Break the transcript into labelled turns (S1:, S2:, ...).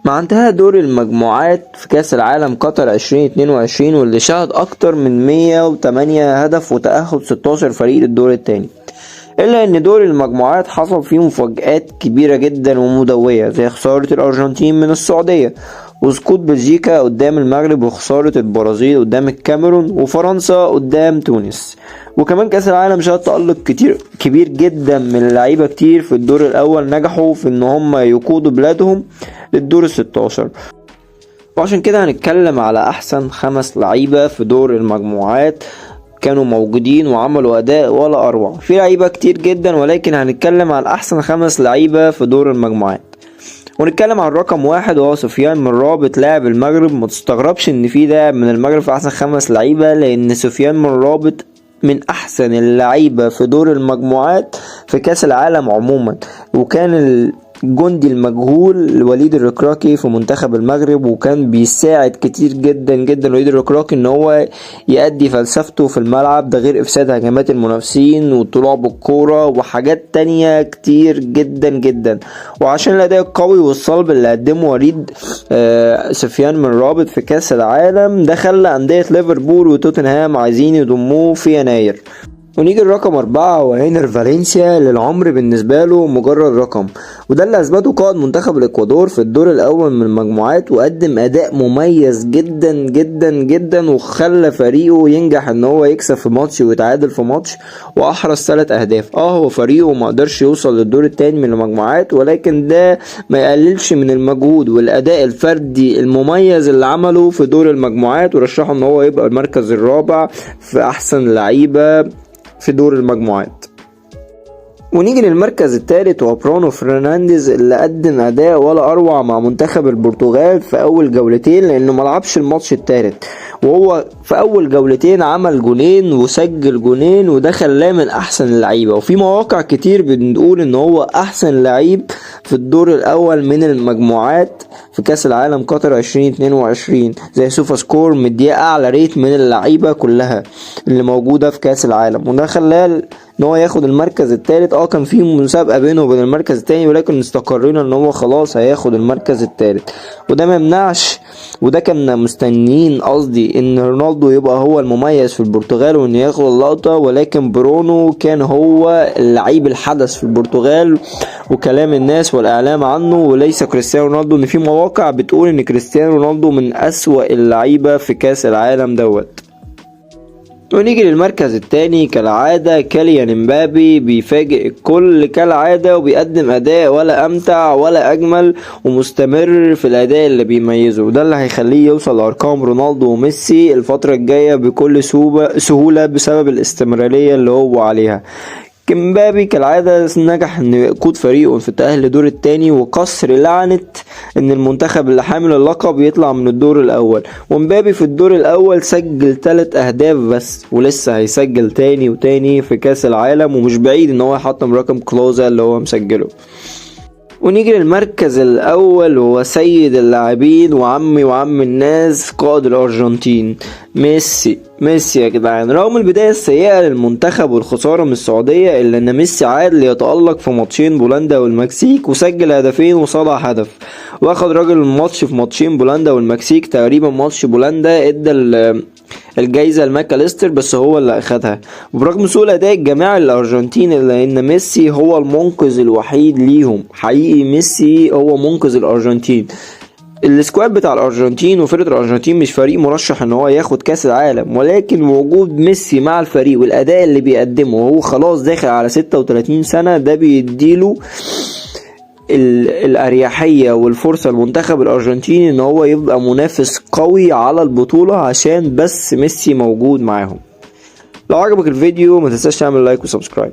S1: مع انتهاء دور المجموعات في كأس العالم قطر 2022 واللي شهد أكتر من 108 هدف وتأهل 16 فريق للدور الثاني، إلا إن دور المجموعات حصل فيه مفاجآت كبيرة جدا ومدوية زي خسارة الأرجنتين من السعودية وسقوط بلجيكا قدام المغرب وخسارة البرازيل قدام الكاميرون وفرنسا قدام تونس. وكمان كأس العالم شهد تألق كبير جدا من لعيبة كتير في الدور الأول نجحوا في إن هم يقودوا بلادهم للدور ال16. وعشان كده هنتكلم على أحسن 5 لعيبة في دور المجموعات كانوا موجودين وعملوا أداء ولا أروع. في لعيبة كتير جدا ولكن هنتكلم عن أحسن 5 لعيبة في دور المجموعات. ونتكلم عن رقم 1 وهو سفيان مرابط لاعب المغرب. ما تستغربش ان في لاعب من المغرب في احسن 5 لعيبة، لان سفيان مرابط من احسن اللعيبة في دور المجموعات في كاس العالم عموما. وكان الجندي المجهول وليد الركراكي في منتخب المغرب، وكان بيساعد كتير جدا جدا وليد الركراكي ان هو يأدي فلسفته في الملعب، ده غير افساد هجمات المنافسين والطلوع بالكورة وحاجات تانية كتير جدا جدا. وعشان الاداء القوي والصلب اللي قدمه وليد سفيان مرابط في كاس العالم ده خلى اندية ليفربول وتوتنهام عايزين يضموه في يناير. ونيجي الرقم 4 وهينر فالنسيا، للعمر بالنسبة له مجرد رقم، وده اللي اثبته قائد منتخب الاكوادور في الدور الاول من المجموعات، وقدم اداء مميز جدا جدا جدا وخلى فريقه ينجح ان هو يكسب في ماتش ويتعادل في ماتش واحرز 3 اهداف. هو فريقه ما قدرش يوصل للدور الثاني من المجموعات، ولكن ده ما يقللش من المجهود والاداء الفردي المميز اللي عمله في دور المجموعات، ورشحه ان هو يبقى المركز الرابع في احسن لعيبة في دور المجموعات. ونيجي للمركز الثالث وبرونو فرنانديز اللي قدم اداء ولا اروع مع منتخب البرتغال في اول جولتين، لانه ملعبش الماتش الثالث، وهو في اول جولتين عمل جونين وسجل جونين، وده خلاه من احسن اللعيبه. وفي مواقع كتير بنقول ان هو احسن لعيب في الدور الاول من المجموعات في كاس العالم قطر 2022 زي سوفا سكور مديه اعلى ريت من اللعيبه كلها اللي موجوده في كاس العالم، وده خلاه ان هو ياخد المركز الثالث. كان في مسابقه بينه وبين المركز الثاني، ولكن استقرينا ان هو خلاص هياخد المركز الثالث. وده ما يمنعش، وده كان مستنيين قصدي ان رونالدو يبقى هو المميز في البرتغال وان ياخد اللقطه، ولكن برونو كان هو اللعيب الحدث في البرتغال وكلام الناس والاعلام عنه وليس كريستيانو رونالدو، ان في مواقع بتقول ان كريستيانو رونالدو من اسوأ اللعيبه في كاس العالم دوت. ونيجي للمركز الثاني كالعادة كيليان امبابي، بيفاجئ الكل كالعادة وبيقدم اداء ولا امتع ولا اجمل ومستمر في الاداء اللي بيميزه، وده اللي هيخليه يوصل لارقام رونالدو وميسي الفترة الجاية بكل سهولة بسبب الاستمرارية اللي هو عليها. امبابي كالعادة نجح ان يقود فريقه في التأهل لدور الثاني وكسر لعنة ان المنتخب اللي حامل اللقب يطلع من الدور الاول. وامبابي في الدور الاول سجل 3 اهداف بس، ولسه هيسجل تاني وتاني في كاس العالم، ومش بعيد ان هو يحطم رقم كلوزا اللي هو مسجله. ونيجي للمركز الاول وهو سيد اللاعبين وعمي وعم الناس قائد الارجنتين ميسي يا جدعان. رغم البداية السيئة للمنتخب والخسارة من السعودية، الا ان ميسي عاد ليتألق في ماتشين بولندا والمكسيك وسجل 2 هدفين وصنع هدف، واخد راجل الماتش في ماتشين بولندا والمكسيك. تقريبا ماتش بولندا ادى الجايزة لماكاليستر بس هو اللي اخدها. وبرغم سوء الاداء الجماعي للارجنتين الا ان ميسي هو المنقذ الوحيد ليهم، حقيقي ميسي هو منقذ الارجنتين. السكواد بتاع الارجنتين وفرقة الارجنتين مش فريق مرشح ان هو ياخد كاس العالم، ولكن وجود ميسي مع الفريق والاداء اللي بيقدمه وهو خلاص داخل على 36 سنة ده بيديله الاريحية والفرصة المنتخب الارجنتيني ان هو يبقى منافس قوي على البطولة عشان بس ميسي موجود معاهم. لو عجبك الفيديو ما تنساش تعمل لايك وسبسكرايب.